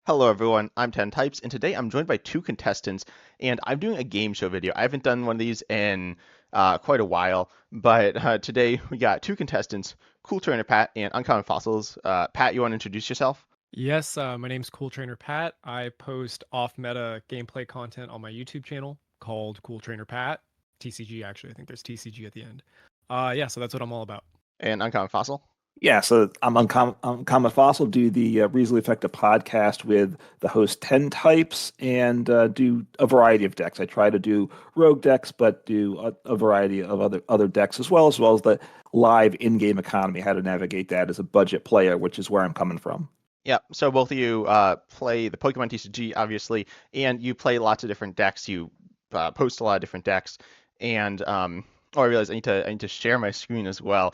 Hello everyone, I'm 10 Types, and today I'm joined by two contestants, and I'm doing a game show video. I haven't done one of these in quite a while, but today we got two contestants, Cool Trainer Pat and Uncommon Fossils. Pat, you want to introduce yourself? Yes, my name's Cool Trainer Pat. I post off-meta gameplay content on my YouTube channel called Cool Trainer Pat. TCG, actually. I think there's TCG at the end. Yeah, so that's what I'm all about. And Uncommon Fossil? Yeah, so I'm Uncommon Fossil, do the Reasonably Effective podcast with the host 10 Types and do a variety of decks. I try to do rogue decks, but do a variety of other decks as well as the live in-game economy, how to navigate that as a budget player, which is where I'm coming from. Yeah, so both of you play the Pokemon TCG, obviously, and you play lots of different decks. You post a lot of different decks, and oh, I realize I need to share my screen as well.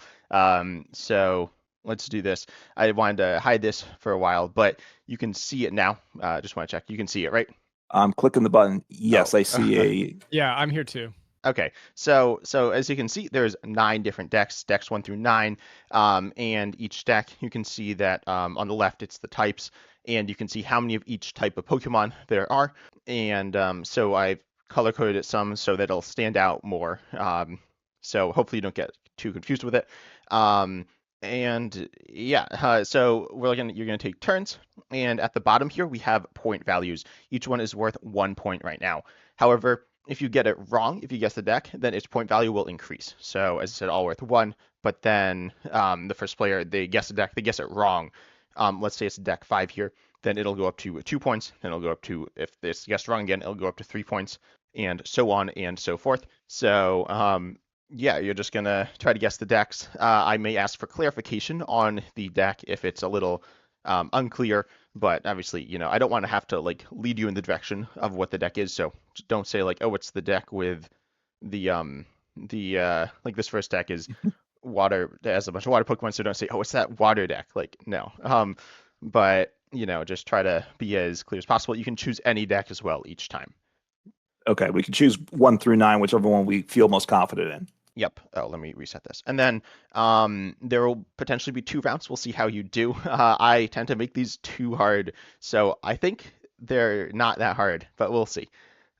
So let's do this. I wanted to hide this for a while, but you can see it now. Just want to check. You can see it, right? I'm clicking the button. Yes, Oh. I see a. Yeah, I'm here too. Okay, so as you can see, there's 9 different decks 1 through 9, and each deck you can see that on the left it's the types, and you can see how many of each type of Pokemon there are, and so I've color coded it some so that it'll stand out more. So hopefully you don't get too confused with it. And yeah, so you're gonna take turns, and at the bottom here we have point values. Each one is worth 1 point right now. However, if you get it wrong, if you guess the deck, then its point value will increase. So as I said, all worth 1, but then the first player, they guess the deck, they guess it wrong. Let's say it's deck 5 here, then it'll go up to 2 points, then it'll go up to, if it's guessed wrong again, it'll go up to 3 points, and so on and so forth. So yeah, you're just gonna try to guess the decks. I may ask for clarification on the deck if it's a little unclear, but obviously, I don't want to have to like lead you in the direction of what the deck is. So don't say like, oh, it's the deck with the like this first deck is water, it has a bunch of water Pokemon, so don't say, oh, it's that water deck. Like, no. But just try to be as clear as possible. You can choose any deck as well each time. Okay, we can choose 1 through 9, whichever one we feel most confident in. Yep. Oh, let me reset this. And then there will potentially be 2 rounds. We'll see how you do. I tend to make these too hard, so I think they're not that hard, but we'll see.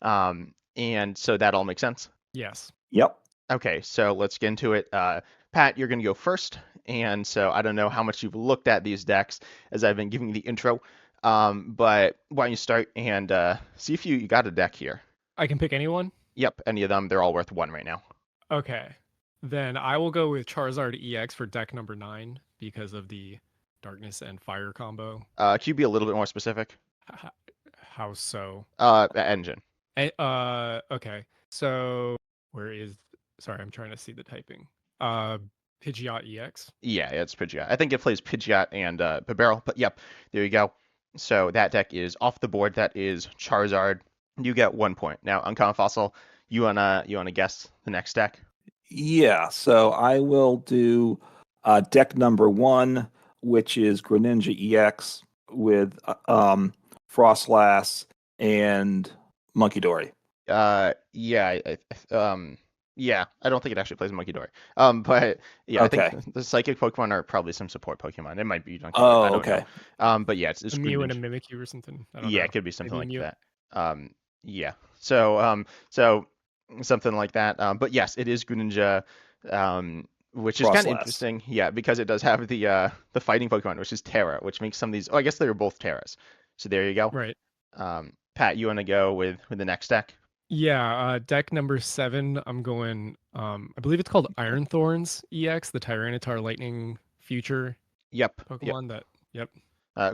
And so that all makes sense? Yes. Yep. Okay, so let's get into it. Pat, you're going to go first. And so I don't know how much you've looked at these decks as I've been giving you the intro, but why don't you start and see if you got a deck here. I can pick anyone? Yep, any of them. They're all worth 1 right now. Okay. Then I will go with Charizard EX for deck number 9 because of the Darkness and Fire combo. Could you be a little bit more specific? How so? Engine. Okay. So where is... Sorry, I'm trying to see the typing. Pidgeot EX? Yeah, it's Pidgeot. I think it plays Pidgeot and Bibarel, but yep, there you go. So that deck is off the board. That is Charizard. You get 1 point. Now, Uncommon Fossil, you wanna guess the next deck? Yeah, so I will do deck number 1, which is Greninja EX with Frostlass and Monkey Dory. Yeah, yeah. I don't think it actually plays Monkey Dory. But yeah, Okay. I think the Psychic Pokemon are probably some support Pokemon. It might be Monkey Dory. Oh, I don't okay. know. But yeah, it's A Mew and a Greninja. Mimikyu or something? I don't Yeah, know. it could be something Maybe like Mew? that. Yeah. So something like that. But yes, it is Greninja, which is kind of Frostlass. interesting. Yeah, because it does have the fighting Pokemon, which is Terra, which makes some of these. Oh, I guess they were both Terras. So there you go. Right. Pat, you want to go with the next deck? Yeah, deck number 7, I'm going, I believe it's called Iron Thorns EX, the Tyranitar Lightning Future Yep. Pokemon Yep.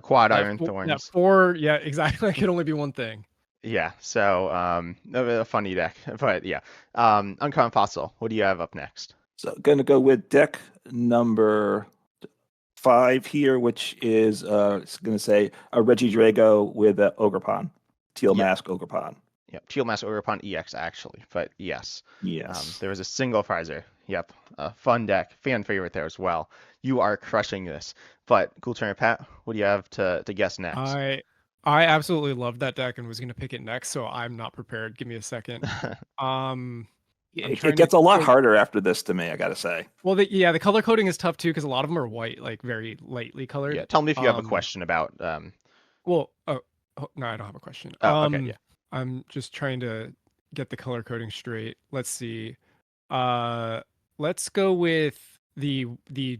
Quad Iron that Thorns. 4, yeah, exactly. It could only be one thing. Yeah. So a funny deck, but yeah. Uncommon Fossil. What do you have up next? So gonna go with deck number 5 here, which is gonna say a Regidrago with Ogerpon, Teal Yep. Mask Ogerpon. Yep. Teal Mask Ogerpon EX actually, but yes. Yes. There was a single Frizer. Yep. A fun deck. Fan favorite there as well. You are crushing this. But Cool Trainer Pat, what do you have to guess next? I absolutely loved that deck and was gonna pick it next, so I'm not prepared. Give me a second. It gets a lot harder after this to me, I gotta say. Well, the color coding is tough too because a lot of them are white, like very lightly colored. Yeah. Tell me if you have a question about. Well, no, I don't have a question. Oh, okay, yeah. I'm just trying to get the color coding straight. Let's see. Uh, let's go with the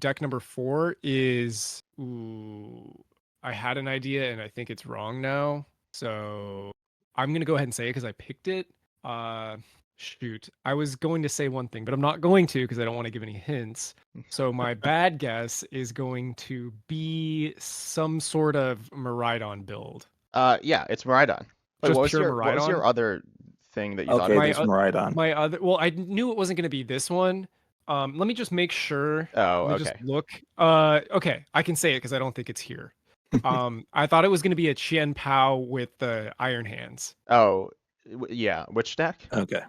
deck number 4 is. Ooh, I had an idea and I think it's wrong now. So I'm gonna go ahead and say it because I picked it. Uh, shoot, I was going to say one thing, but I'm not going to because I don't want to give any hints. So my bad guess is going to be some sort of Maridon build. Yeah, it's Maridon. Wait, Just pure what was Maridon. your other thing that you thought Okay, of? My there's Maridon. my other well, I knew it wasn't going to be this one. Let me just make sure. Oh, Let me just okay. look. Okay, I can say it because I don't think it's here. I thought it was going to be a Chien Pao with the Iron Hands. Oh, yeah. Which deck? Okay.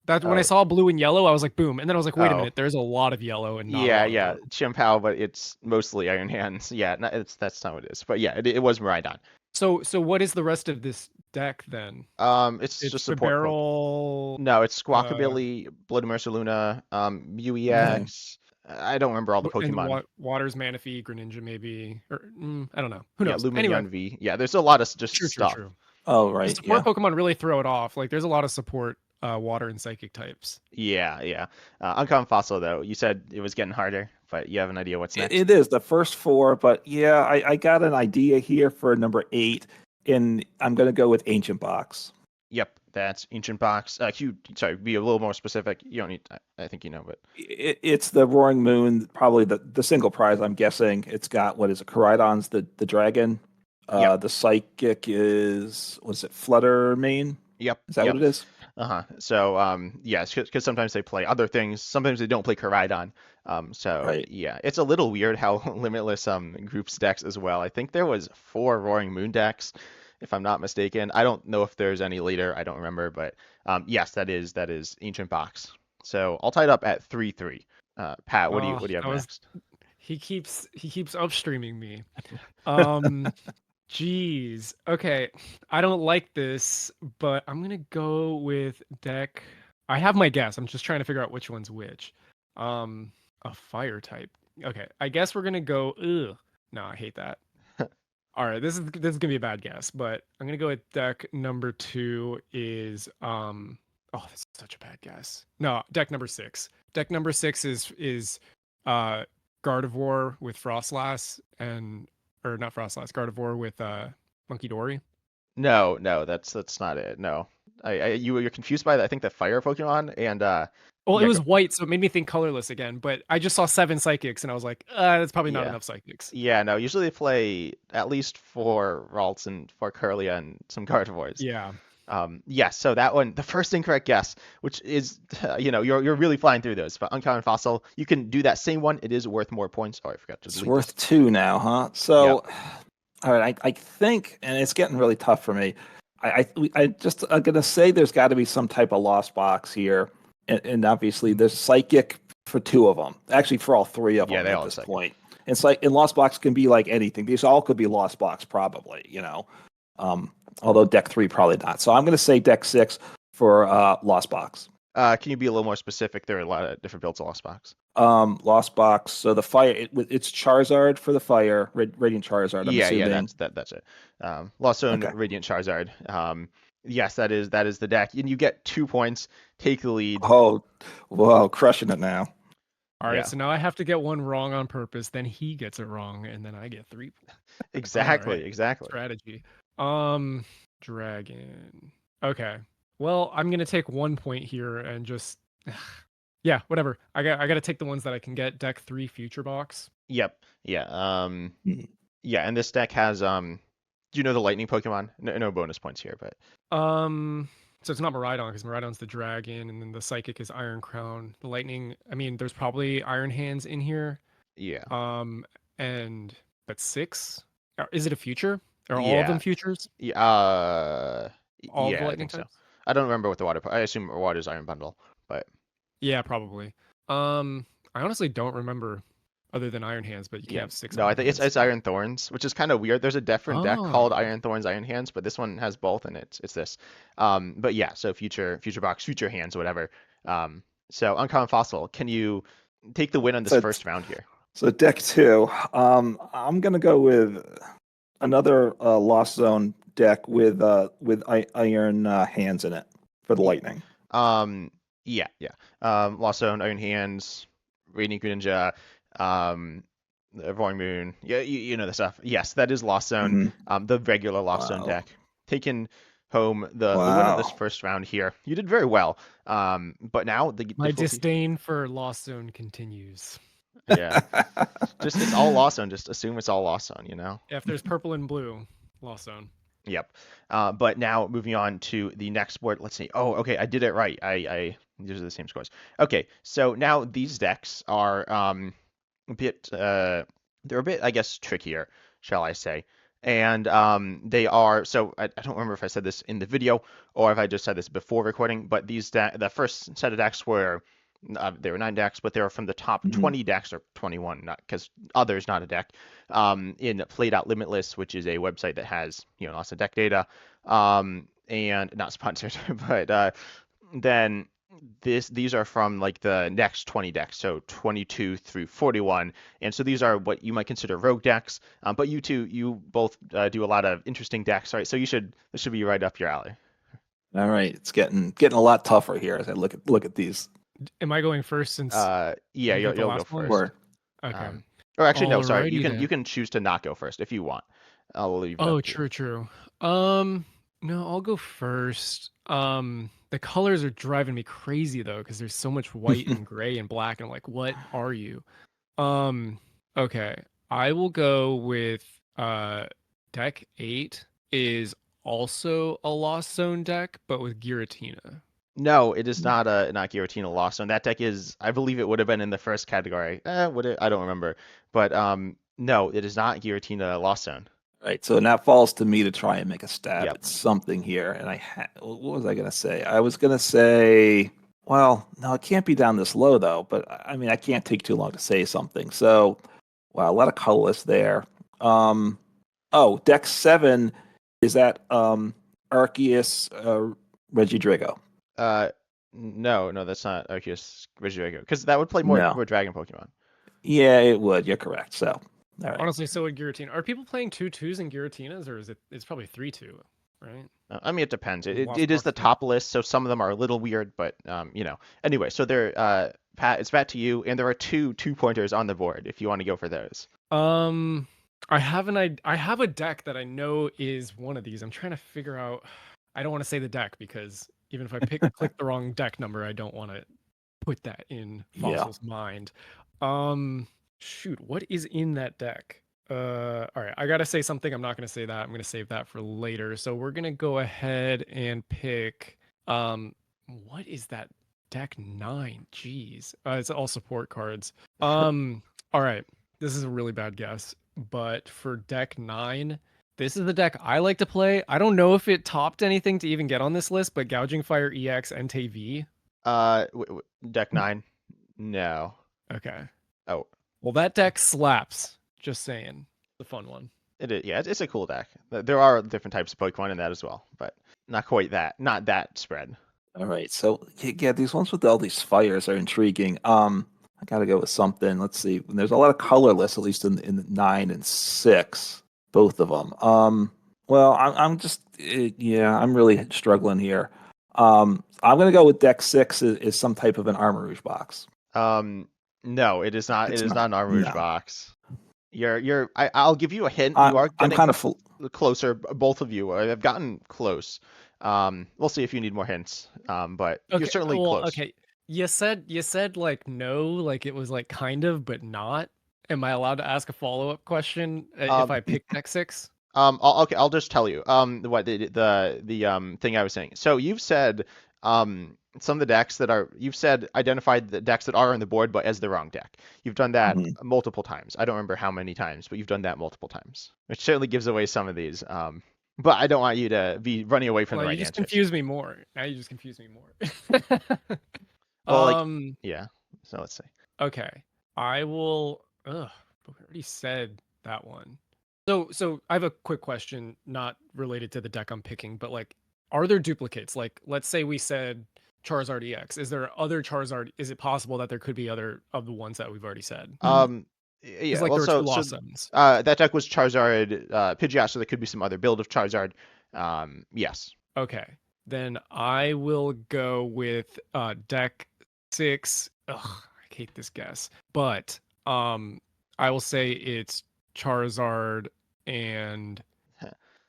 That when I Oh, saw blue and yellow, I was like, boom. And then I was like, wait a Oh, minute, there's a lot of yellow and not a yeah, lot of yeah. blue. Chimpao, but it's mostly Iron Hands. Yeah, no, that's not what it is. But yeah, it was Maridon. So what is the rest of this deck then? It's It's just the support Poke. barrel. No, it's Uh, Squawkabilly, Blood Immerser Luna, okay. UEX. I don't remember all the and Pokemon. Water's Manaphy, Greninja maybe, or I don't know. Who Yeah, knows? Anyway, Lumineon V. Yeah, there's a lot of just true, true, stuff. true. Oh, The right. support Yeah. Pokemon really throw it off. Like there's a lot of support water and psychic types. Yeah, yeah. Uncommon Fossil though, you said it was getting harder, but you have an idea what's next? It is the first 4, but yeah, I got an idea here for number 8, and I'm going to go with Ancient Box. Yep, that's Ancient Box. Sorry, be a little more specific. You don't need. I think you know, but It's the Roaring Moon, probably the single prize. I'm guessing it's got what is it? Koraidon's the dragon. yep, The psychic was it Flutter Mane? yep, Is that what yep. it is? Uh-huh. So, yes, because sometimes they play other things. Sometimes they don't play Koraidon. So Right. yeah, it's a little weird how limitless groups decks as well. I think there was 4 Roaring Moon decks, if I'm not mistaken. I don't know if there's any later. I don't remember, but yes, that is Ancient Box. So I'll tie it up at 3-3. Pat, what do you have That was next? he keeps upstreaming me. Um, Jeez. Okay, I don't like this, but I'm gonna go with deck. I have my guess. I'm just trying to figure out which one's which. A fire type. Okay, I guess we're gonna go. Ugh. No, I hate that. All right, this is gonna be a bad guess, but I'm gonna go with deck number 2 is Oh, this is such a bad guess. No, deck number 6. Deck number 6 is uh Gardevoir with Frostlass and or not Frostlass, Gardevoir with Monkey Dory. No, no, that's not it. No, you're confused by that. I think the fire Pokemon and Well, it yeah, was white, so it made me think colorless again. But I just saw 7 psychics, and I was like, that's probably not yeah. enough psychics. Yeah, no, usually they play at least 4 Ralts and 4 Curlia and some Gardevoirs. Yeah. Yes, so that one, the first incorrect guess, which is, you're really flying through those. But Uncommon Fossil, you can do that same one. It is worth more points. Oh, I forgot to It's delete this. worth 2 now, huh? Yep. So, all right, I think, and it's getting really tough for me. I'm gonna say there's got to be some type of lost box here, and obviously there's psychic for 2 of them. Actually, for all 3 of Yeah, them they at all this psychic. point. It's like, and lost box can be like anything. These all could be lost box, probably. Although deck 3 probably not. So I'm gonna say deck 6 for lost box. Can you be a little more specific? There are a lot of different builds of Lost Box. Lost box. So the fire, it's Charizard for the fire, Radiant Charizard. I'm Yeah, assuming. that's it. Lost Zone, Okay. Radiant Charizard. Yes, that is the deck, and you get 2 points. Take the lead. Oh, whoa, crushing it now. All right, Yeah, so now I have to get one wrong on purpose. Then he gets it wrong, and then I get 3. All right, exactly. strategy. Dragon. Okay. Well, I'm gonna take 1 point here and just yeah, whatever. I got to take the ones that I can get. Deck 3 future box. Yep. Yeah. Hmm. Yeah, and this deck has do you know the lightning Pokemon? No bonus points here, but So it's not Maridon because Maridon's the dragon, and then the psychic is Iron Crown. The lightning, I mean, there's probably Iron Hands in here. yeah. And that's 6. Is it a future? Are all of them Yeah. futures? Yeah, All of the I lightning think so. types? I don't remember what the water. I assume water's Iron Bundle, but Yeah, probably. I honestly don't remember other than Iron Hands, but you can't yeah. have 6 No, I Iron think it's Hands. it's Iron Thorns, which is kind of weird. There's a different deck called Oh. Iron Thorns, Iron Hands, but this one has both, and it's this. But yeah, so future box, future hands, whatever. So Uncommon Fossil, can you take the win on this So, first round here? deck 2. I'm gonna go with another Lost Zone deck with iron hands in it for the lightning. Yeah. Lost Zone, Iron Hands, Radiant Greninja, the Roaring Moon. Yeah, you know the stuff. Yes, that is Lost Zone. The regular Lost Zone Wow. deck. Taking home the win of this Wow. first round here. You did very well. But now the My difficulty. disdain for Lost Zone continues. Yeah. Just it's all Lost Zone. Just assume it's all Lost Zone. You know. If there's purple and blue, Lost Zone. Yep. But now moving on to the next board. Let's see. Oh, okay. I did it right. I these are the same scores. Okay. So now these decks are a bit they're a bit, I guess, trickier, shall I say. And they are so I don't remember if I said this in the video or if I just said this before recording, but the first set of decks were there were 9 decks, but they were from the top 20 decks or 21, not because others not a deck, in Played Out Limitless, which is a website that has lots of deck data, and not sponsored, but then these are from like the next 20 decks, so 22 through 41, and so these are what you might consider rogue decks. But you both do a lot of interesting decks, right? So this should be right up your alley. All right, it's getting a lot tougher here as I look at these. Am I going first since? Yeah, you'll go last one? first. Okay. Or actually, no, sorry. Alrighty You then. can choose to not go first if you want. I'll leave it Oh, up to you. true. No, I'll go first. The colors are driving me crazy though, because there's so much white and gray and black, and I'm like, what are you? Okay. I will go with deck 8 is also a Lost Zone deck, but with Giratina. No, it is not Giratina Lost Zone. That deck is, I believe it would have been in the first category. Would it? I don't remember. But no, it is not Giratina Lost Zone. Right, so now falls to me to try and make a stab Yep. at something here. And what was I going to say? I was going to say, well, no, it can't be down this low though. But I mean, I can't take too long to say something. So, wow, a lot of colorless there. Deck 7 is that Arceus Regidrago. No, that's not Arceus Regidrago, because that would play more Dragon Pokemon. Yeah, it would. You're correct. So, all right. Honestly, so would Giratina. Are people playing 2/2s in Giratinas, or is it's probably 3/2, right? I mean, it depends. It is the top list, so some of them are a little weird, but Anyway, so there, Pat, it's back to you, and there are 2-pointers on the board if you want to go for those. I have a deck that I know is one of these. I'm trying to figure out. I don't want to say the deck because even if I click the wrong deck number, I don't want to put that in Fossil's mind. Shoot, what is in that deck? All right, I gotta say something. I'm not gonna say that. I'm gonna save that for later. So we're gonna go ahead and pick. What is that deck 9? Jeez, it's all support cards. All right, this is a really bad guess, but for deck 9, this is the deck I like to play. I don't know if it topped anything to even get on this list, but Gouging Fire EX NTV. Deck 9, no. Okay. Oh. Well, that deck slaps. Just saying. It's a fun one. It is, yeah, it's a cool deck. There are different types of Pokemon in that as well, but not quite that. Not that spread. All right, so yeah, these ones with all these fires are intriguing. I gotta go with something. Let's see. There's a lot of colorless, at least in 9 and 6, both of them. Well, I'm just I'm really struggling here. I'm gonna go with deck 6 is some type of an Armor Rouge box. No, it is not. It is not an Armor Rouge box. I'll give you a hint. You are I'm kind of closer. Both of you have gotten close. We'll see if you need more hints. But okay, you're certainly close. Okay. You said like no, like it was like kind of, but not. Am I allowed to ask a follow-up question if I pick deck 6? Okay, I'll just tell you. What the thing I was saying. So you've said some of the decks you've said identified the decks that are on the board, but as the wrong deck. You've done that multiple times. I don't remember how many times, but you've done that multiple times, which certainly gives away some of these. But I don't want you to be running away from the right answers. You just confuse me more. Now you just confuse me more. Well, yeah. So let's see. Okay, I will. But we already said that one. So I have a quick question, not related to the deck I'm picking, but like, are there duplicates? Like, let's say we said Charizard EX. Is there other Charizard? Is it possible that there could be other of the ones that we've already said? Yeah. Like Well, there were 2 Lost Zones. That deck was Charizard Pidgeot, so there could be some other build of Charizard. Yes. Okay. Then I will go with deck 6. Ugh, I hate this guess. But I will say it's Charizard and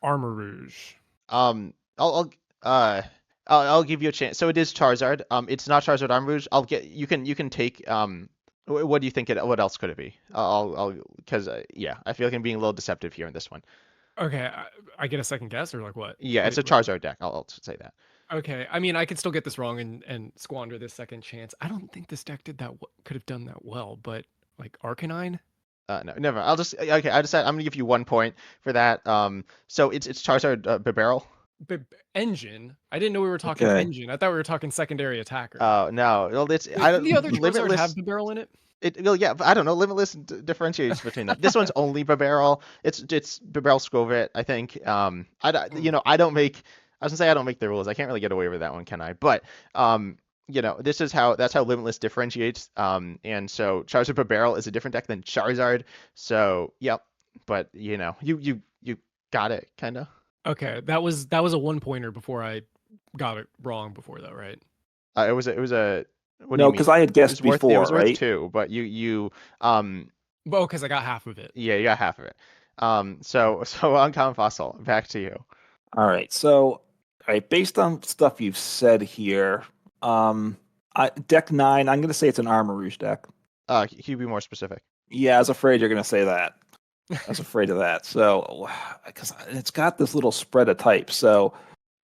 Armor Rouge. Um, uh, I'll give you a chance. So it is Charizard. It's not Charizard Arm Rouge. You can take what do you think what else could it be? I'll because yeah, I feel like I'm being a little deceptive here in this one. Okay, I get a second guess or like what? Yeah, it's a What? Charizard deck. I'll say that. Okay, I mean I could still get this wrong and squander this second chance. I don't think this deck did that could have done that well, but like Arcanine. No, never. I'll just okay. I decided I'm gonna give you 1 point for that. So it's Charizard Bibarel. Engine. I didn't know we were talking Okay. engine. I thought we were talking secondary attacker. Oh no, well it's Wait, I did the other don't Charizard have limitless. the barrel in it? Well, yeah, but I don't know. Limitless differentiates between them. This one's only Bibarel. It's Bibarel Skwovet, I think. I don't make. I was gonna say I don't make the rules. I can't really get away with that one, can I? But that's how Limitless differentiates. And so Charizard Bibarel is a different deck than Charizard. So yep. But you got it, kind of. Okay, that was a 1-pointer before I got it wrong before though, right? It was a. What do No, you because mean? I had It guessed was worth it before, was worth right? 2, but you Oh, because I got half of it. yeah, you got half of it. So Uncommon Fossil, back to you. All right. So, all right, based on stuff you've said here, deck 9, I'm going to say it's an Armor Rouge deck. Can you be more specific? Yeah, I was afraid you're going to say that. I was afraid of that. So, because it's got this little spread of types. So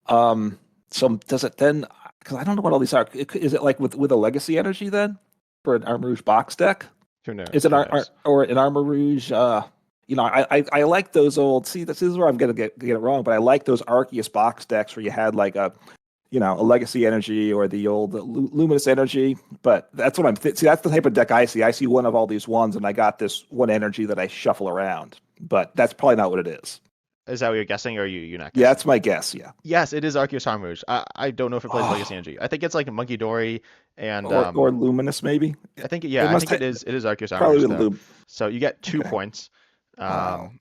does it then? Because I don't know what all these are. Is it like with a Legacy Energy then for an Armor Rouge box deck? Who knows? Is it Who knows? or an Armor Rouge? I like those old. See, this is where I'm gonna get it wrong, but I like those Arceus box decks where you had like a Legacy Energy or the old Luminous Energy. But that's what see. That's the type of deck I see. I see one of all these ones, and I got this one energy that I shuffle around. But that's probably not what it is. Is that what you're guessing, or are you not guessing? Yeah, that's my guess. Yeah. Yes, it is Arceus Arm Rouge. I don't know if it plays Legacy Energy. I think it's like Monkey Dory and or Luminous maybe. I think it is Arceus Arm probably Rouge though. Lum. So you get 2 Okay. points. Wow.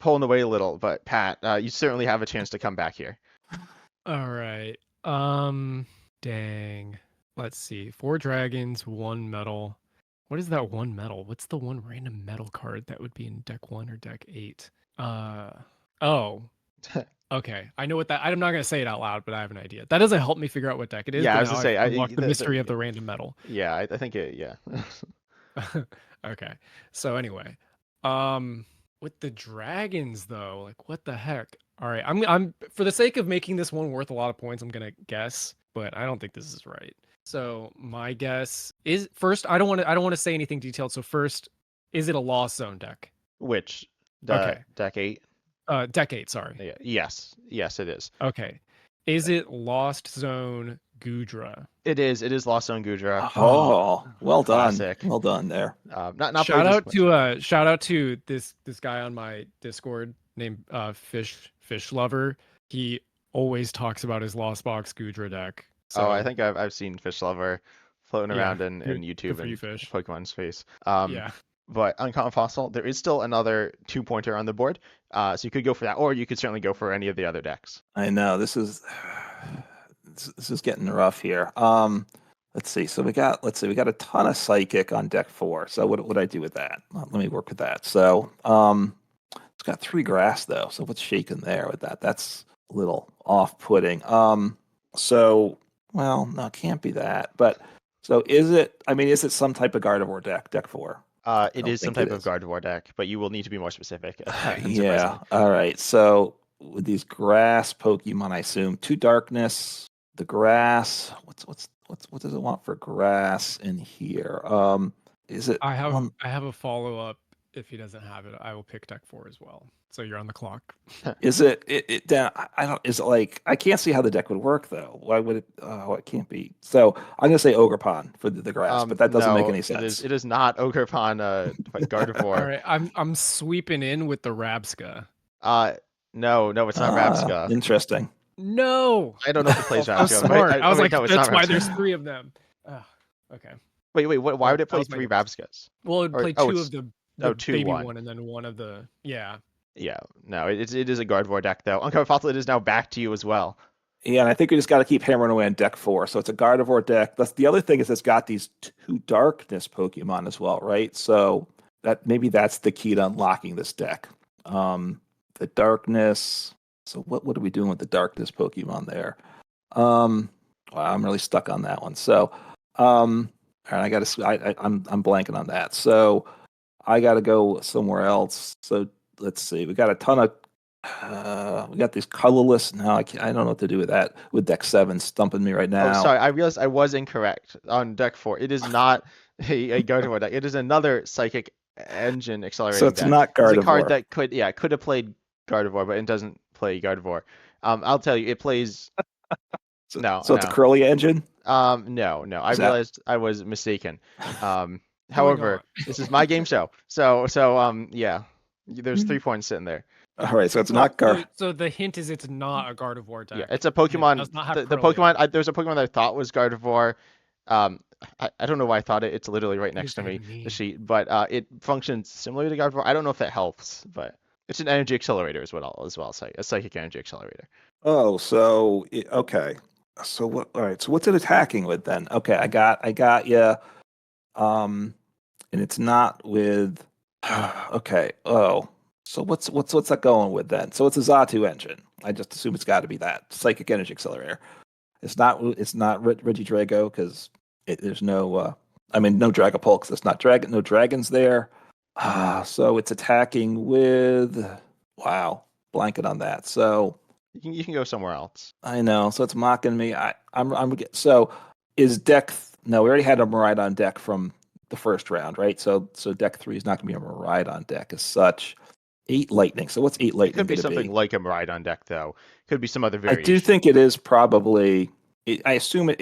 Pulling away a little, but Pat, you certainly have a chance to come back here. All right. Dang. Let's see. 4 dragons, 1 metal. What is that 1 metal? What's the one random metal card that would be in deck 1 or deck 8? Oh. Okay. I know what that. I'm not gonna say it out loud, but I have an idea. That doesn't help me figure out what deck it is. Yeah, but I was now gonna say, I've unlocked the mystery of the random metal. Yeah, I think it. Yeah. Okay. So anyway, with the dragons though, like what the heck? All right, I'm for the sake of making this one worth a lot of points, I'm gonna guess, but I don't think this is right. So my guess is first. I don't want to say anything detailed. So first, is it a Lost Zone deck? Which Okay. deck 8? Deck 8. Sorry. Yeah, yes, it is. Okay. Is it Lost Zone Gudra? It is. It is Lost Zone Gudra. Oh, well done. Classic. Well done there. Not shout out to this guy on my Discord named Fish Lover. He always talks about his Lost Box Gudra deck. So, I think I've seen Fish Lover floating around in YouTube and Fish. Pokemon space. Yeah. But Uncommon Fossil, there is still another 2-pointer on the board. So you could go for that, or you could certainly go for any of the other decks. I know this is getting rough here. Let's see. So we got a ton of Psychic on deck 4. So what would I do with that? Let me work with that. So it's got 3 grass though. So what's shaking there with that? That's a little off-putting. So well, no, it can't be that. But so is it? I mean, is it some type of Gardevoir deck 4? It is some type of Gardevoir deck, but you will need to be more specific. Yeah. All right. So with these grass Pokemon, I assume 2 darkness. The grass. What does it want for grass in here? Is it? I have a follow up. If he doesn't have it, I will pick deck 4 as well. So you're on the clock. Is it? I don't. Is it like? I can't see how the deck would work though. Why would it? Oh, it can't be. So I'm gonna say Ogerpon for the grass, but that doesn't make any sense. It is not Ogerpon. Gardevoir. All right, I'm sweeping in with the Rabsca. No, it's not Rabsca. Interesting. No, I don't know if it plays Rabsca. I'm smart. I was like, no, that's why there's 3 of them. Okay. Wait. Why would it play 3 Rabscas? Well, it would play 2 of the two, baby one. and then one of the Yeah, no, it is a Gardevoir deck though. Uncovered Fossil, it is now back to you as well. Yeah, and I think we just got to keep hammering away on deck 4. So it's a Gardevoir deck. That's the other thing is it's got these 2 darkness Pokemon as well, right? So that maybe that's the key to unlocking this deck. The darkness. So what are we doing with the darkness Pokemon there? Wow, I'm really stuck on that one. So, all right, I'm blanking on that. So I got to go somewhere else. So let's see. We got a ton of we got these colorless. Now I don't know what to do with that. With deck 7 stumping me right Oh, now. sorry, I realized I was incorrect on deck 4. It is not a Gardevoir deck. It is another Psychic Engine So accelerating it's deck. not It's a card Gardevoir. that could have played Gardevoir, but it doesn't play Gardevoir. I'll tell you, it plays no, So it's a no. curly engine. No. I Is that realized I was mistaken. Going on. However, this is my game show. Yeah. There's 3 points sitting there. all right? So it's So, not Gar. so the hint is it's not a Gardevoir Yeah, deck. it's a And it Pokemon. does not have The Corellia. Pokemon. There's a Pokemon that I thought was Gardevoir. Um, I don't know why I thought it. It's literally right What does next to that me, the mean? sheet. But it functions similar to Gardevoir. I don't know if that helps, but it's an energy accelerator, is what I'll say. A psychic energy accelerator. Oh, so okay. So what? All right. So what's it attacking with then? Okay, I got you. And it's not with. Okay. Oh, so what's that going with then? So it's a Zatu engine. I just assume it's got to be that psychic energy accelerator. It's not Regidrago because there's no. I mean, no Dragapult because it's not dragon. No dragons there. So it's attacking with. Wow, blanket on that. So You can go somewhere else. I know. So it's mocking me. So is deck. No, we already had a Miraidon deck from the first round, right? So deck 3 is not going to be a Miraidon deck as such. 8 lightning. So what's 8 It lightning could be going to something be? like a Miraidon deck, though. Could be some other I do variation. think it is probably. I assume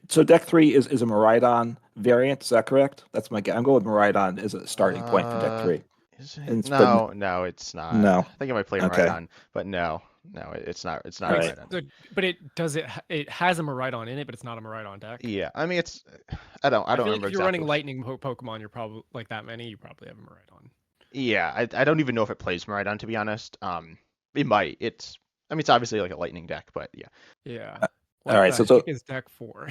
so deck 3 is a Miraidon variant. Is that correct? That's my guess. I'm going with Miraidon as a starting point for deck Uh, 3. is it? And No, it's not. no. I think I might play Okay. Miraidon, but no, it's not. It's not All a right. Miraidon. So, but it has a Miraidon in it, but it's not a Miraidon deck. Yeah, I mean it's. I don't I feel like remember if you're exactly. running Lightning Pokemon, you're probably like that many. You probably have a Miraidon. Yeah, I don't even know if it plays Miraidon, to be honest. It might. I mean, it's obviously like a lightning deck, but yeah. Yeah. All What right. the So heck is deck 4?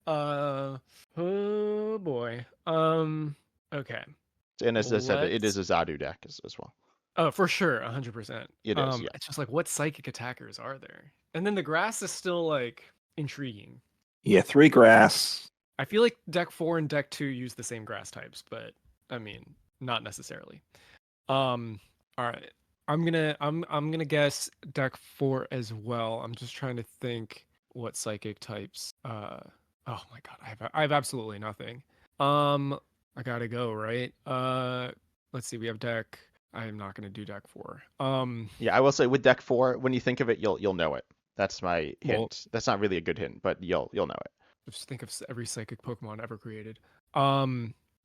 Oh boy. Okay. And as I said, it is Let's. a Zadu deck as well. Oh, for sure, 100%. It is, yeah. It's just like what psychic attackers are there? And then the grass is still like intriguing. yeah, 3 grass. I feel like deck 4 and deck 2 use the same grass types, but I mean, not necessarily. All right. I'm gonna guess deck 4 as well. I'm just trying to think what psychic types. Oh my god, I have absolutely nothing. I gotta go, right? Let's see, we have deck. I am not gonna do deck 4. Yeah, I will say with deck 4, when you think of it, you'll know it. That's my hint. Well, That's not really a good hint, but you'll know it. just think of every psychic Pokemon ever created.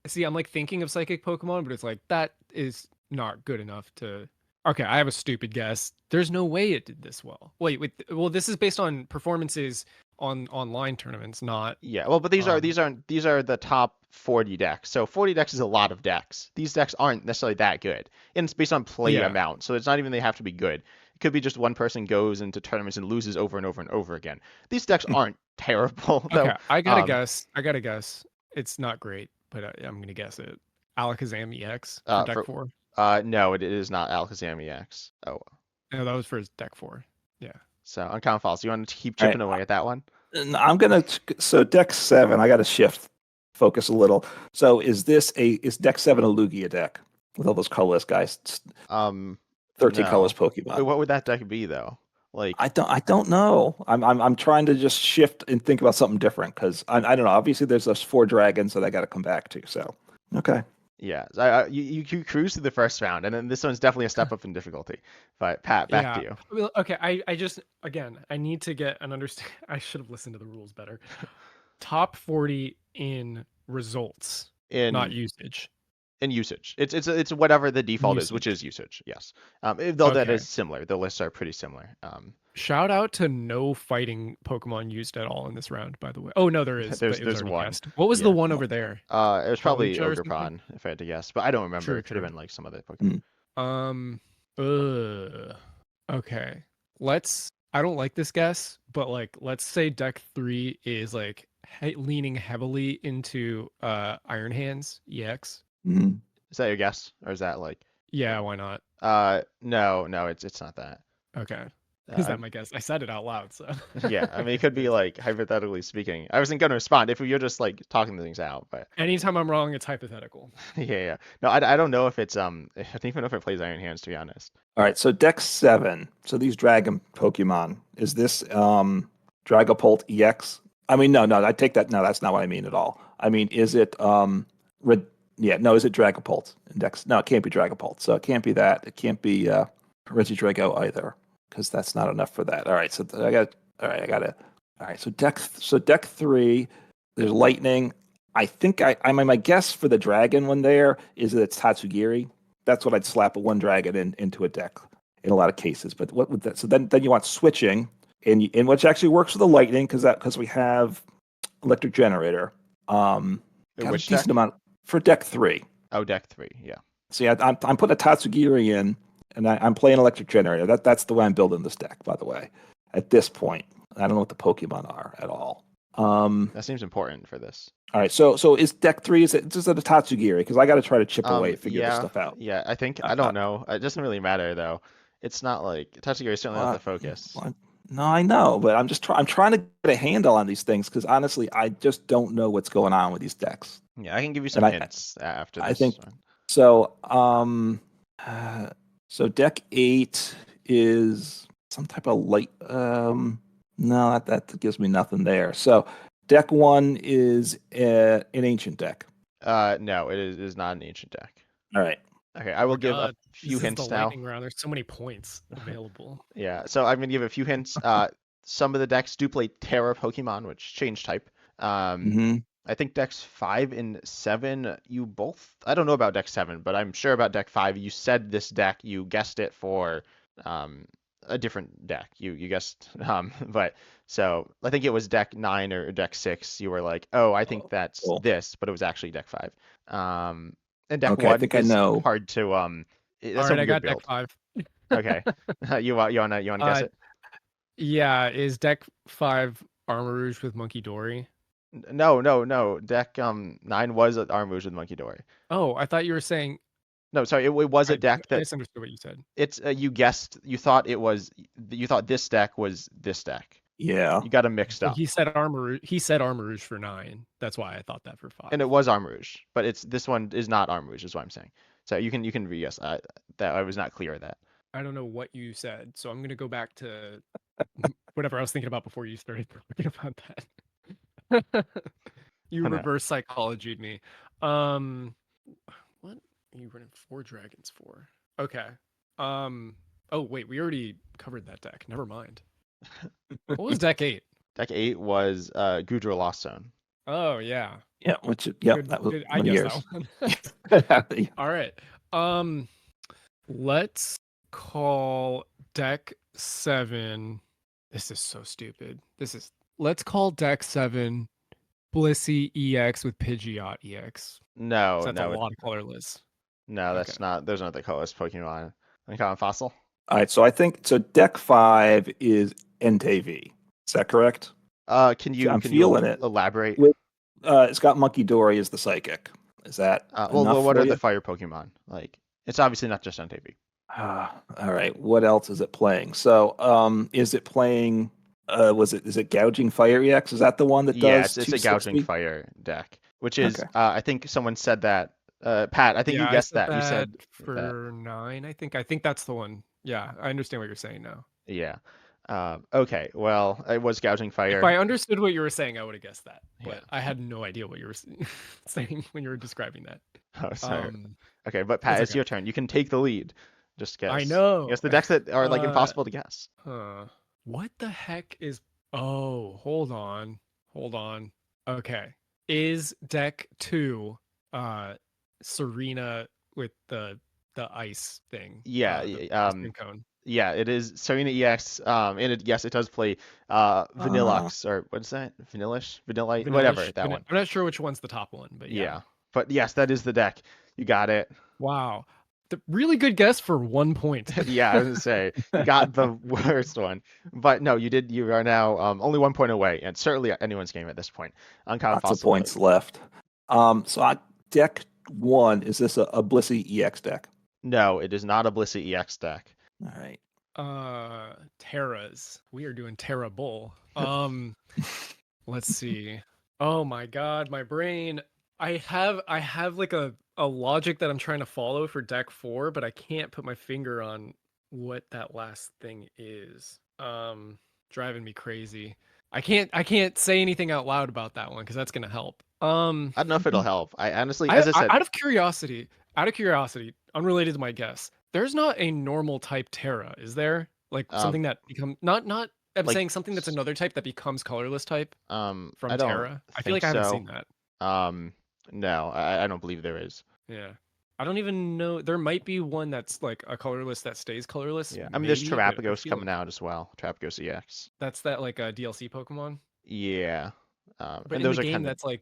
See, I'm like thinking of psychic Pokemon, but it's like that is not good enough to. Okay, I have a stupid guess. There's no way it did this well. Wait. Well, this is based on performances on online tournaments, not. Yeah, well, but these are Um, the top 40 decks. So 40 decks is a lot of decks. These decks aren't necessarily that good, and it's based on play yeah. amount. So it's not even they have to be good. It could be just one person goes into tournaments and loses over and over and over again. These decks aren't terrible though. Okay, I gotta guess. It's not great, but I'm gonna guess it. Alakazam EX for deck For 4. no, it is not Alakazam EX. Oh, No, that was for deck 4. Yeah. so Uncommon Falls. You want to keep All chipping right. away at that one? I'm gonna so deck 7. I got to shift focus a little. So is deck 7 a Lugia deck with all those colorless guys? 13 No. colors Wait, Pokemon. what would that deck be though? Like, I don't know. I'm trying to just shift and think about something different because I don't know. Obviously, there's those 4 dragons that I got to come back to. So okay. yeah, you cruise through the first round, and then this one's definitely a step up in difficulty. But Pat, back to you. Well, okay. I just again I need to get an understand. I should have listened to the rules better. Top 40 in results, not In usage. usage, it's whatever the default is, which is usage. Yes. Though that Okay. is similar. The lists are pretty similar. Shout out to no fighting Pokemon used at all in this round, by the way. Oh no, there is, but it was there's already one. guessed. What was Yeah. the one over there? It was probably Hawlucha or something? Ogerpon, if I had to guess, but I don't remember. True, It could have true. been like some other Pokemon. Um. Okay. I don't like this guess, but like, let's say deck 3 is like leaning heavily into Iron Hands EX. Mhm. Is that your guess, or is that like? Yeah, why not? No, it's not that. Okay. Is Uh, that my guess? I said it out loud, so. yeah, I mean, it could It be is. like hypothetically speaking. I wasn't gonna respond if you're just like talking things out, but Anytime I'm wrong, it's hypothetical. yeah. No, I don't know if it's I don't even know if it plays Iron Hands, to be honest. All right, so deck 7. So these dragon Pokemon. Is this Dragapult EX? I mean, no, I take that. No, that's not what I mean at all. I mean, is it yeah, no, is it Dragapult Index? No, it can't be Dragapult. So it can't be that. It can't be Regidrago either, because that's not enough for that. All right, so I got I got it. All right, so deck 3, there's lightning. I think my guess for the dragon one there is that it's Tatsugiri. That's what I'd slap a one dragon into a deck in a lot of cases. But what would that? So then you want switching, and which actually works with the lightning because we have electric generator. Got a Which decent deck? amount for deck 3. Oh, deck 3. Yeah. See, I'm putting a Tatsugiri in, and I'm playing electric generator. That's the way I'm building this deck, by the way. At this point, I don't know what the Pokemon are at all. That seems important for this. All right, so is deck 3? Is it just a Tatsugiri? Because I got to try to chip away, figure this stuff out. Yeah. I think Uh, I uh, don't know. It doesn't really matter though. It's not like Tatsugiri is certainly not the focus. No, I know, but I'm trying to get a handle on these things because honestly, I just don't know what's going on with these decks. Yeah, I can give you some And hints after I this think one. so. So deck 8 is some type of light. No, that gives me nothing there. So deck 1 is an ancient deck. No, it is not an ancient deck. All right. Okay, I Oh will my give a God, few this is the hints now. lightning round. There's so many points available. Yeah, so I'm gonna give a few hints. Some of the decks do play Terra Pokemon, which change type. Um, Mm-hmm. I think decks 5 and 7, you both. I don't know about deck 7, but I'm sure about deck 5. You said this deck, you guessed it for um, a different deck. You guessed, but so I think it was deck 9 or deck 6. You were like, oh, I think Oh, that's cool. this, but it was actually deck 5. And deck Okay, I 1 think I is know. hard to All that's a right, I weird got deck build. 5. Okay, you wanna guess Uh, it? yeah, is deck 5 Armor Rouge with Monkey Dory? No. Deck 9 was Armouge with Monkey Dory. Oh, I thought you were saying No, sorry, it was a I deck that misunderstood what you said. it's you guessed. You thought this deck was this deck. Yeah. You got them mixed Well, up, he said Armor Rouge for 9. That's why I thought that for 5. and it was Armouge, but this one is not Armouge, is what I'm saying. So you can re-guess that I was not clear of that. I don't know what you said, so I'm gonna go back to whatever I was thinking about before you started talking about that. You Oh, no. reverse psychologied me. What are you running 4 dragons for? Okay. Oh wait, we already covered that deck. Never mind. What was deck 8? Deck 8 was Gudra Lost Zone. Oh yeah. Yeah. Yep. Good, That was good. I one of guessed yours. that one. All right. Let's call deck 7. This is so stupid. Let's call deck 7 Blissey EX with Pidgeot EX. No, That's a no, lot of colorless. that's Okay. not. Those aren't the colorless Pokemon. Uncommon Fossil. All right. So I think so. Deck 5 is NTV. Is that correct? Can I'm you feeling it. elaborate? It's got Monkey Dory as the psychic. Is that enough What for are you? the fire Pokemon? Like, it's obviously not just on TV. All right. What else is it playing? So, is it playing? Is it Gouging Fire EX? Is that the one that Yeah, does it's a gouging 260? fire deck, which is Okay. I think someone said that. Pat, I think you Yeah, I guessed said that. You that said that. for 9, I think. I think that's the one. Yeah, I understand what you're saying now. Yeah. Okay. Well, it was gouging If fire. I understood what you were saying, I would have guessed that. Yeah. But I had no idea what you were saying when you were describing that. Oh, sorry. Um, Okay, but Pat, it's okay. your turn. You can take the lead. Just guess. I know. Guess the decks that are like impossible to guess. What the heck is? Oh, hold on. Okay, is deck 2 Serena with the ice thing? Yeah. The ice cream cone. Yeah, it is Serena EX. Yes, it does play Vanillux, or what is that? Vanillite, whatever that one. I'm not sure which one's the top one, but yeah. But yes, that is the deck. You got it. Wow. The really good guess for 1 point. Yeah, I was gonna say you got the worst one, but no, you did. You are now only 1 point away, and certainly anyone's game at this point. Uncommon Lots of Fossil. points left. Deck 1, is this a Blissey EX deck? No, it is not a Blissey EX deck. All right. Terras. We are doing Terra Bull. Let's see. Oh my god, my brain. I have like a logic that I'm trying to follow for deck 4, but I can't put my finger on what that last thing is. Driving me crazy. I can't say anything out loud about that one because that's gonna help. I don't know if it'll help. I honestly, as I said, out of curiosity, unrelated to my guess, there's not a normal type Terra, is there? Like something that become not I'm like saying something that's another type that becomes colorless type from I don't Terra. I feel like I haven't seen that. No, I don't believe there is. Yeah. I don't even know. There might be one that's like a colorless that stays colorless. Yeah, I mean, there's maybe, but I Terrapagos feel coming out as well. Terrapagos EX. that's that like a DLC Pokemon. Yeah, But and in those the are game, kind of that's like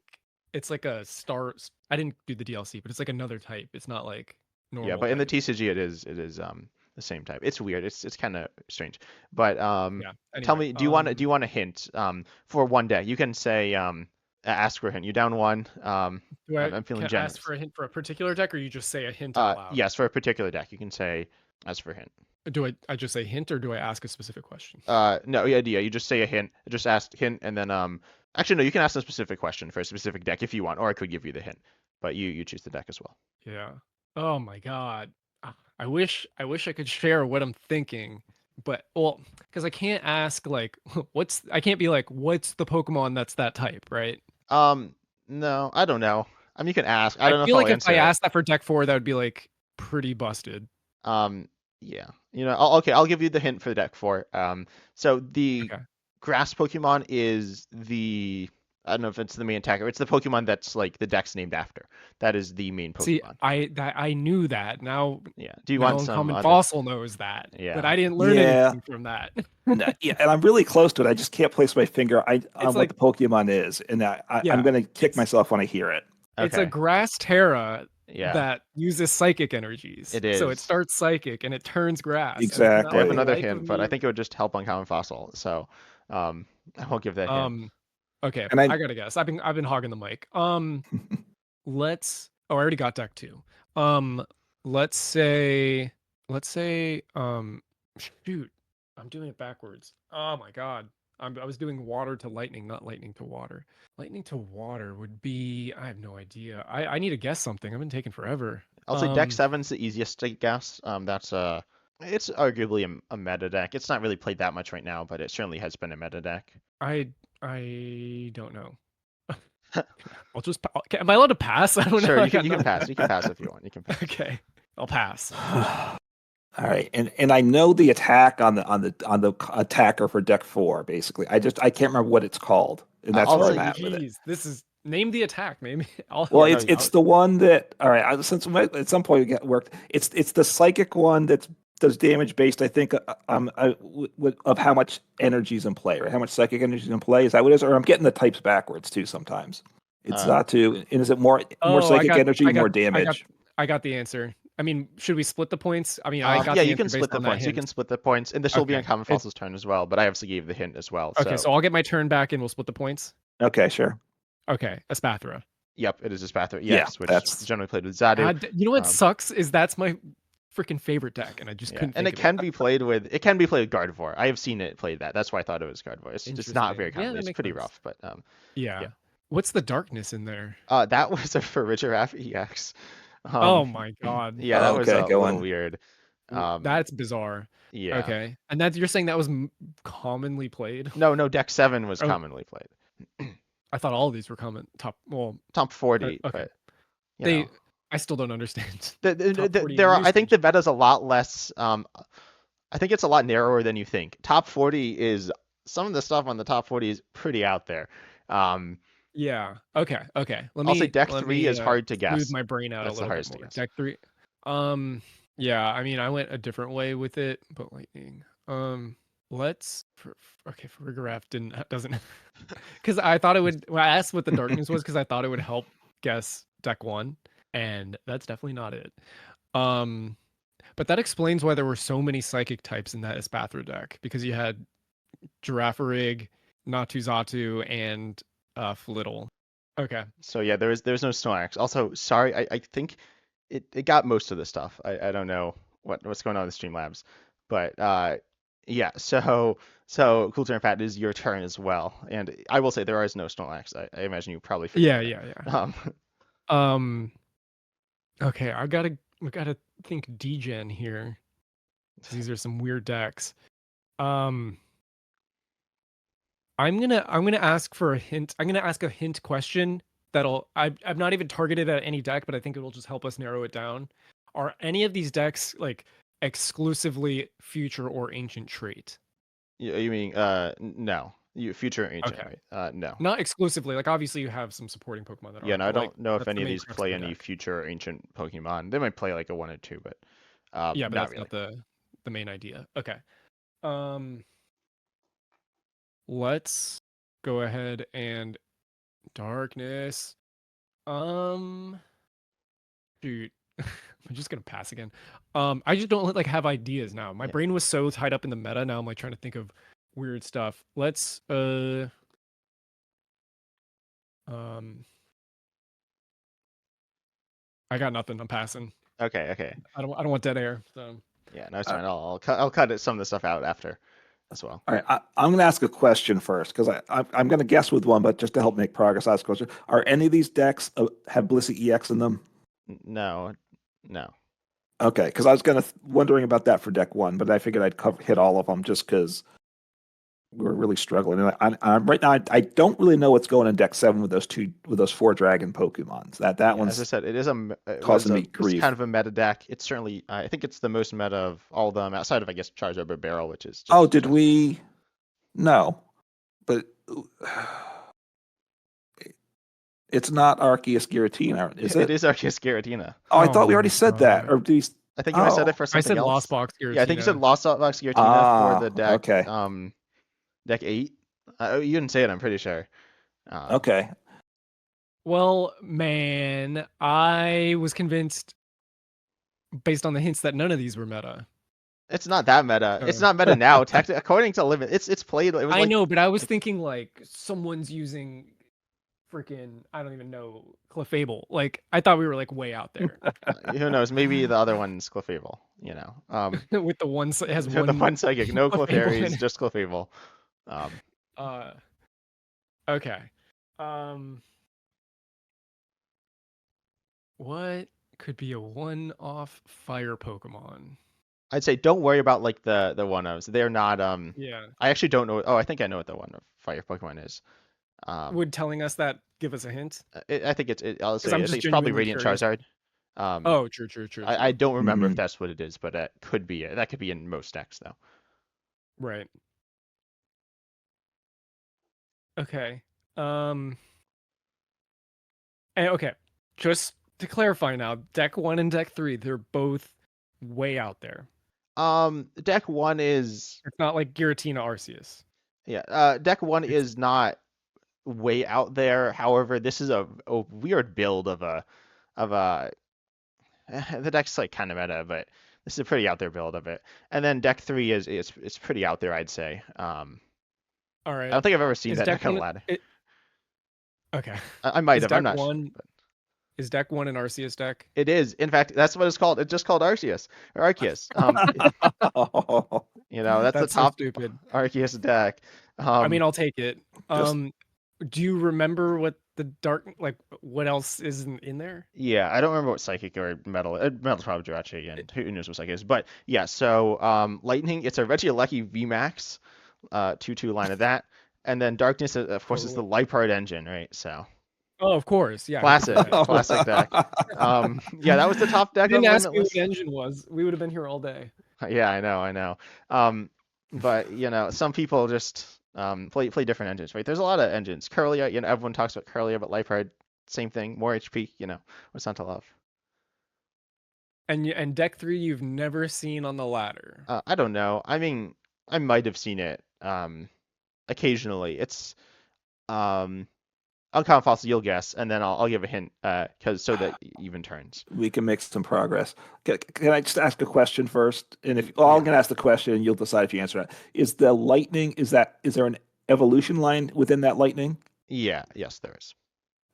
it's like a star. I didn't do the DLC, but it's like another type. It's not like normal. yeah. But in the type. TCG, it is the same type. It's weird. It's kind of strange. But Yeah. tell Anyway, me, do you want a hint for one day? You can say ask for a hint. You down one. do I I'm feeling can I generous. ask for a hint for a particular deck, or you just say a hint out loud? Yes, for a particular deck, you can say ask for a hint. Do I just say hint, or do I ask a specific question? No, yeah, you just say a hint. Just ask hint, and then actually no, you can ask a specific question for a specific deck if you want, or I could give you the hint, but you choose the deck as well. Yeah. Oh my god. I wish I could share what I'm thinking, but well, because I can't ask like I can't be like, what's the Pokemon that's that type, right? No, I don't know. I mean, you can ask. I I don't know if feel I'll like if answer I it. asked that for deck 4, that would be like pretty busted. Yeah. Okay, I'll give you the hint for deck 4. So the Okay. grass Pokemon is I don't know if it's the main attacker. It's the Pokemon that's like the deck's named after. That is the main See, Pokemon. I knew that. Now Yeah. Do you now want some Uncommon other? Fossil knows that. Yeah. But I didn't learn Yeah. anything from that. Yeah, and I'm really close to it. I just can't place my finger on what like- the Pokemon is, and Yeah, I'm going to kick myself when I hear it. It's a Okay. grass Terra Yeah. that uses psychic energies. It So is. it starts psychic and it turns grass. and Exactly. I have for the another life of hint, but I me- think it would just help Uncommon Fossil. So, I won't give that hint. Okay, And I gotta guess. I've been hogging the mic. Let's. Oh, I already got deck 2. Let's say. Shoot, I'm doing it backwards. Oh my god, I was doing water to lightning, not lightning to water. Lightning to water would be. I have no idea. I need to guess something. I've been taking forever. I'll say deck 7's the easiest to guess. It's arguably a meta deck. It's not really played that much right now, but it certainly has been a meta deck. I don't know. I'll just. Am I allowed to pass? I don't know. Sure, you can pass. You can pass if you want. You can pass. Okay, I'll pass. All right, and I know the attack on the attacker for deck 4. Basically, I can't remember what it's called, and that's I'll where say- I'm at with it. Jeez, this is name the attack. Maybe. Well, Yeah, no, it's the one that since at some point we get worked. It's the psychic one that does damage based, I think, of how much energy's in play, or how much psychic energy's in play. Is that what it is? Or I'm getting the types backwards too sometimes. It's not too. And is it more psychic energy, more damage? I got the answer. I mean, should we split the points? I mean, yeah, you can split the points. You hint. can split the points, and this will be Okay. Uncommon Fossil's turn as well. But I obviously gave the hint as well. Okay, so I'll get my turn back, and we'll split the points. Okay, sure. Okay, Espathra. Yep, it is a Spathra. Yeah, Yes, which that's- is generally played with Zadu. You know what sucks is that's my freaking favorite deck, and I just Yeah, couldn't. and think it of can be played with Gardevoir. I have seen it played that. That's why I thought it was Gardevoir. It's just not Interesting. very Yeah, common. that It's makes pretty sense. rough, but Yeah. yeah. What's the darkness in there? that was a Farigiraf EX. Oh my god. Yeah, that was Okay, a go little on. weird. That's bizarre. Yeah. Okay, and that's you're saying that was commonly played? No, deck 7 was Oh. commonly played. I thought all of these were common top. Well, Top 40, okay. but you they. know. I still don't understand. The, top 40 there are, I think usage. the meta's a lot less. I think it's a lot narrower than you think. Top 40 is some of the stuff on the top 40 is pretty out there. Yeah. Okay. I'll say deck 3 is hard to guess. Smooth my brain out That's the a little hardest bit to more. guess. Deck 3. Yeah. I mean, I went a different way with it, but lightning. Let's. Farigiraf doesn't. Because I thought it would. Well, I asked what the darkness was because I thought it would help guess deck 1, and that's definitely not it. But that explains why there were so many psychic types in that Espathra deck, because you had Girafarig, Natuzatu, and Flittle. Okay. So yeah, there's no Snorlax. Also, sorry, I think it got most of the stuff. I don't know what's going on with Streamlabs, but yeah. So Cool Turn Pat, it is your turn as well, and I will say there is no Snorlax. I imagine you probably figured Yeah, that. yeah, yeah. Um, Okay, we gotta think degen here, because these are some weird decks. Um, I'm gonna ask for a hint. I'm gonna ask a hint question I've not even targeted at any deck, but I think it will just help us narrow it down. Are any of these decks like exclusively future or ancient trait? you mean no, you future ancient, Okay. right? No. Not exclusively. Like obviously you have some supporting Pokemon that Yeah, are, no, I but like don't know if that's the any of main these crux of play the any deck. future or ancient Pokemon. They might play like a one or two, but Yeah, but not that's really. not the main idea. Okay. Um, let's go ahead and darkness. Um, Shoot. I'm just gonna pass again. I just don't like have ideas now. My Yeah. brain was so tied up in the meta. Now I'm like trying to think of weird stuff. Let's um I got nothing. I'm passing. Okay. I don't want dead air. So Yeah, no, it's Uh, fine. I'll cut some of the stuff out after as well. All right, I'm going to ask a question first because I'm going to guess with one, but just to help make progress, I'll ask a question. Are any of these decks have Blissey EX in them? No, no. Okay, because I was wondering about that for deck one, but I figured I'd hit all of them just because we're really struggling. And right now, I don't really know what's going in deck seven with those four dragon Pokemons. That Yeah, as I one's said, it was causing me this is kind grief. of a meta deck. It's certainly I think it's the most meta of all of them outside of I guess Charizard or Barrel, which is Oh, just did we? No, but it's not Arceus Giratina, is it it? is Arceus Giratina. Oh, I oh thought we my already said that. god. Or do you? I think you might have said it Oh, for I something said Lost else. Box Yeah, I think you said Giratina. Lost Box Giratina for the ah, deck okay, deck 8. You didn't say it, I'm pretty sure. okay. Well, man, I was convinced based on the hints that none of these were meta. It's not that meta. It's So not meta now. According to Limit, it's played. It was I like know, but I was thinking like someone's using freaking I don't even know Clefable. Like I thought we were like way out there who knows? Maybe the other one's Clefable. with the one it has The one one psychic, no Clefable in Clefairies, it. just Clefable. Um, Uh, okay. Um, what could be a one-off fire Pokemon? I'd say don't worry about like the one ofs. They're not. Yeah. I actually don't know. Oh, I think I know what the one of fire Pokemon is. Would telling us that give us a hint? I think I'll Because say I'm I think just it's probably genuinely Radiant curious. Charizard. Um, Oh, true, true, true, I true. don't remember if Mm. that's what it is, but it could be. That could be in most decks though. Right. Okay. Um. Okay. Just to clarify now, deck one and deck three, they're both way out there. Deck one is It's not like Giratina Arceus. yeah. Deck one It's is not way out there. However, this is a weird build of a the deck's like kind of meta, but this is a pretty out there build of it. And then deck three is pretty out there, I'd say. all I don't right. think I've ever seen Is that deck deck on a one? ladder. Okay. I might Is have. I'm deck not sure. one? But Is deck one an Arceus deck? it is. In fact, that's what it's called. It's just called Arceus or Arceus. That's the That's so top stupid. Arceus deck. I Um, mean, I'll take it. Just Do you remember what the dark like? What else is in there? yeah, I don't remember what psychic or metal. Metal's probably Jirachi again. Who knows what psychic is? But yeah, so lightning. It's a Regieleki VMAX. 2/2 line of that, and then darkness, of course, is the Oh, Liepard engine, right? So oh, of course. Yeah, who could classic, forget? classic deck. Yeah, that was the top You deck on didn't ask me what Limitless. engine was. We would have been here all day. Yeah, I know. But some people just play different engines, right? There's a lot of engines. Curlia, everyone talks about Curlia, but Liepard, same thing, more HP. What's not to love? And deck three, you've never seen on the ladder. I don't know. I mean, I might have seen it occasionally. It's um Uncommon fossil, you'll guess, and then I'll give a hint, so that even turns. We can make some progress. Can I just ask a question first? And if Yeah. I'm going to ask the question, and you'll decide if you answer it. Is the lightning? Is there an evolution line within that lightning? Yeah. Yes, there is.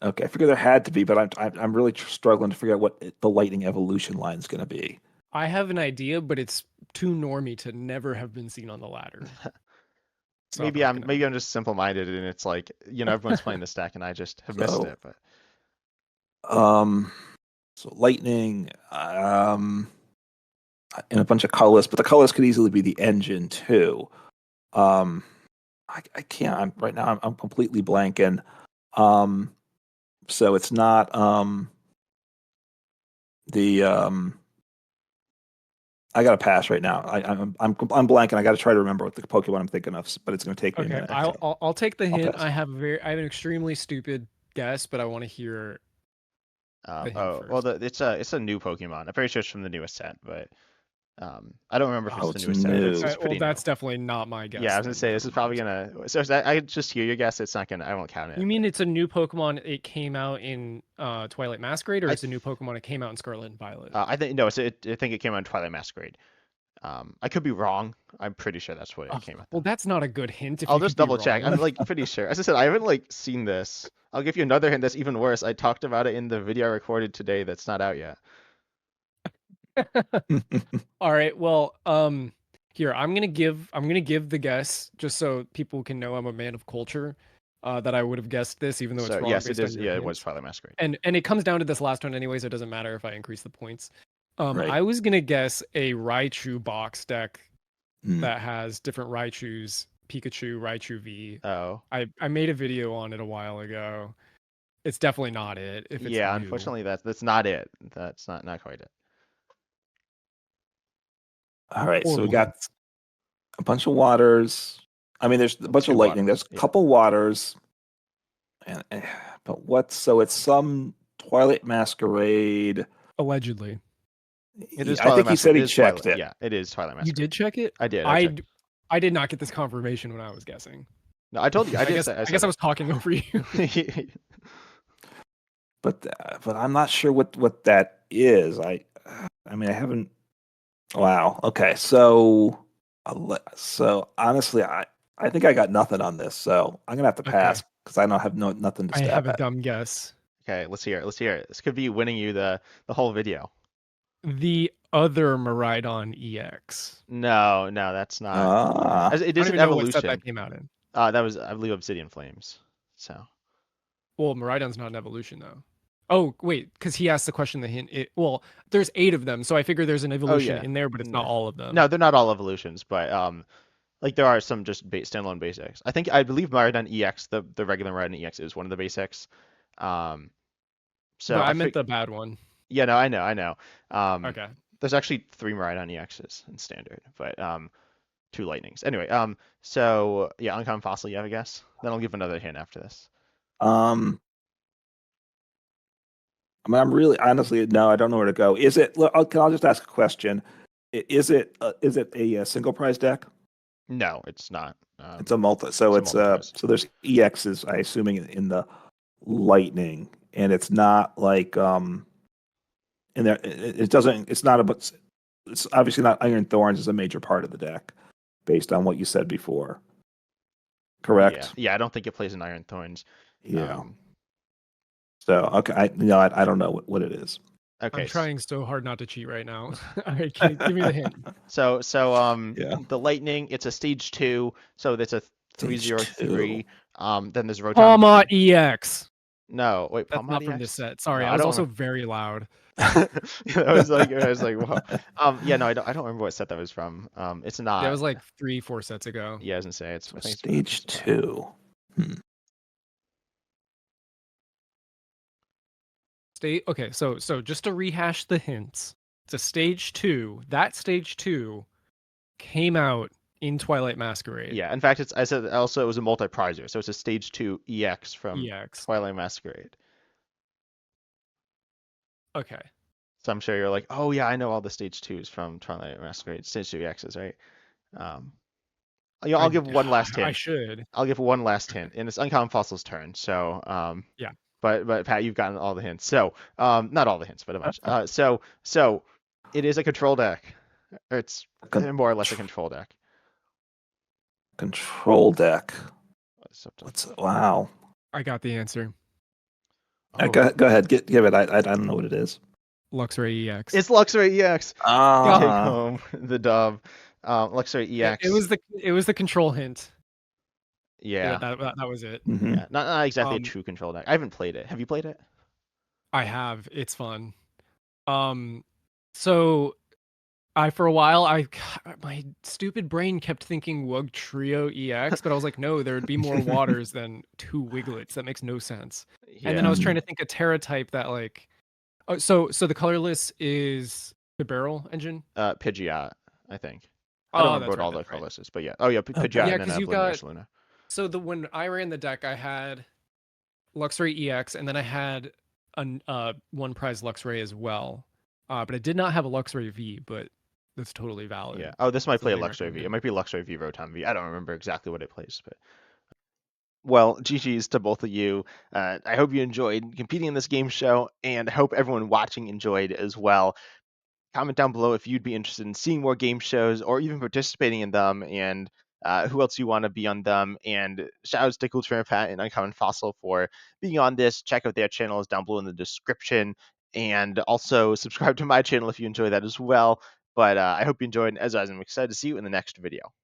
Okay, I figure there had to be, but I'm really struggling to figure out what the lightning evolution line is going to be. I have an idea, but it's too normy to never have been seen on the ladder. So I'm Maybe not I'm gonna. maybe I'm just simple-minded, and it's like everyone's playing this deck, and I just have missed So, it. But um, so lightning, and a bunch of colors, but the colors could easily be the engine too. Um, I can't. Right now. I'm completely blanking. Um, so it's not the I got to pass right now. I'm blanking. I got to try to remember what the Pokemon I'm thinking of, but it's going to take me a Okay, minute. I'll take the I'll hint. pass. I have an extremely stupid guess, but I want to hear the hint well, first. it's a new Pokemon. I'm pretty sure it's from the newest set, but I don't remember if it's Oh, the it's newest set. new. It's Well, pretty new. that's definitely not my Yeah, guess. I was gonna Then say this never is probably mind. gonna. So I just hear your guess. It's not gonna. I won't count it. You mean it's a new Pokemon? It came out in Twilight Masquerade, or I it's a new Pokemon? It came out in Scarlet and Violet. I think no. I think it came on Twilight Masquerade. I could be wrong. I'm pretty sure that's what it came out Well, though. that's not a good hint if I'll you could just be double check. I'm wrong. like pretty sure. As I said, I haven't like seen this. I'll give you another hint that's even worse. I talked about it in the video I recorded today that's not out yet. All right. Well, here I'm gonna give the guess just so people can know I'm a man of culture. That I would have guessed this, even though it's So wrong yes, it based on is. your Yeah, it was hints. Twilight Masquerade. And it comes down to this last one anyway, so it doesn't matter if I increase the points. Right. I was gonna guess a Raichu box deck Mm. that has different Raichus, Pikachu, Raichu V. Oh. I made a video on it a while ago. It's definitely not it if it's Yeah, new. unfortunately that's not it. That's not quite it. All right, so we Horrible got hints. a bunch of waters. I mean, there's a bunch of 2 lightning. waters. There's a Yeah. couple waters, and but what's so it's some Twilight Masquerade. Allegedly. It is I Twilight think he said Masquerade. he It is checked Twilight. it. Yeah, it is Twilight You Masquerade. did check it? I did. I checked. I did not get this confirmation when I was guessing. No, I told you. I did. I guess I was talking over you. But I'm not sure what that is. I mean I haven't. Wow. Okay. So honestly, I think I got nothing on this. So I'm gonna have to Okay. pass because I don't have nothing to I stab have a at. dumb guess. Okay, let's hear it. Let's hear it. This could be winning you the whole video. The other Miraidon EX. No, that's not. Ah. It I is don't an even know what set evolution. that came out in. That was, I believe, Obsidian Flames. So. Well, Miraidon's not an evolution though. Oh wait, because he asked the question. The hint. Well, there's 8 of them, so I figure there's an Oh evolution yeah. in there, but it's not all of them. No, they're not all evolutions, but like there are some just standalone basics. I believe Miraidon EX, the regular Miraidon EX, is one of the basics. So But I meant the bad one. Yeah, no, I know. Okay. There's actually 3 Miraidon EXs in standard, but 2 lightnings. Anyway, so yeah, uncommon fossil. You have a guess? Then I'll give another hint after this. I mean, I'm really honestly no, I don't know where to go. Is it? I'll just ask a question. Is it a single prize deck? No, it's not. It's a multi. So it's a multi-prize. so there's EXs. I assuming in the lightning, and it's not like in there. It doesn't. It's not a. It's obviously not Iron Thorns is a major part of the deck, based on what you said before. Correct. Yeah, I don't think it plays in Iron Thorns. Yeah. So okay, I don't know what it is. Okay. I'm trying so hard not to cheat right now. All right, give me the hint. So Yeah. the lightning, it's a stage 2, so that's a 3/03. Then there's Rotom. Palma EX. No, wait, That's Palma not EX? from this set. Sorry, No, I I was don't also remember. very loud. I was like, wow. Yeah, no, I don't remember what set that was from. It's not. That was like 3-4 sets ago. Yeah, I was gonna say it's. I think it's Stage 2. Okay, so just to rehash the hints, it's a stage 2. That stage 2 came out in Twilight Masquerade. Yeah, in fact, I said also it was a multi-prizer, so it's a stage 2 EX from EX. Twilight Masquerade. Okay. So I'm sure you're like, oh yeah, I know all the stage 2s from Twilight Masquerade, stage 2 EXs, right? I'll give one last I hint. should. I'll give one last hint, and it's Uncommon Fossil's turn. So, Yeah. But Pat, you've gotten all the hints. So, not all the hints, but a bunch. So it is a control deck. Or it's more or less a control deck. Control deck. Wow. I got the answer. Oh. Go ahead. Give it. I don't know what it is. Luxray EX. It's Luxray EX. Ah. Take home the dub. Luxray EX. It was the control hint. Yeah. That was it. Mm-hmm. Yeah. Not exactly a true control deck. I haven't played it. Have you played it? I have. It's fun. So for a while my stupid brain kept thinking Wug Trio EX, but I was like, no, there would be more waters than 2 Wiglets. That makes no sense. Yeah. And then I was trying to think a Terra type that like so the colorless is the barrel engine? Pidgeot, I think. I don't remember what all the colorless is, but yeah. Oh yeah, Pidgeot yeah, and then Luminous Luna. So when I ran the deck, I had Luxray EX, and then I had one prize Luxray as well. But I did not have a Luxray V, but that's totally valid. Yeah. Oh, this might play a Luxray V. It might be Luxray V Rotom V. I don't remember exactly what it plays, but well, GG's to both of you. I hope you enjoyed competing in this game show, and I hope everyone watching enjoyed as well. Comment down below if you'd be interested in seeing more game shows or even participating in them, and who else you want to be on them. And shout outs to Cool Trainer Pat and Uncommon Fossil for being on this. Check out their channels down below in the description, and also subscribe to my channel if you enjoy that as well. But I hope you enjoyed, and as always, I'm excited to see you in the next video.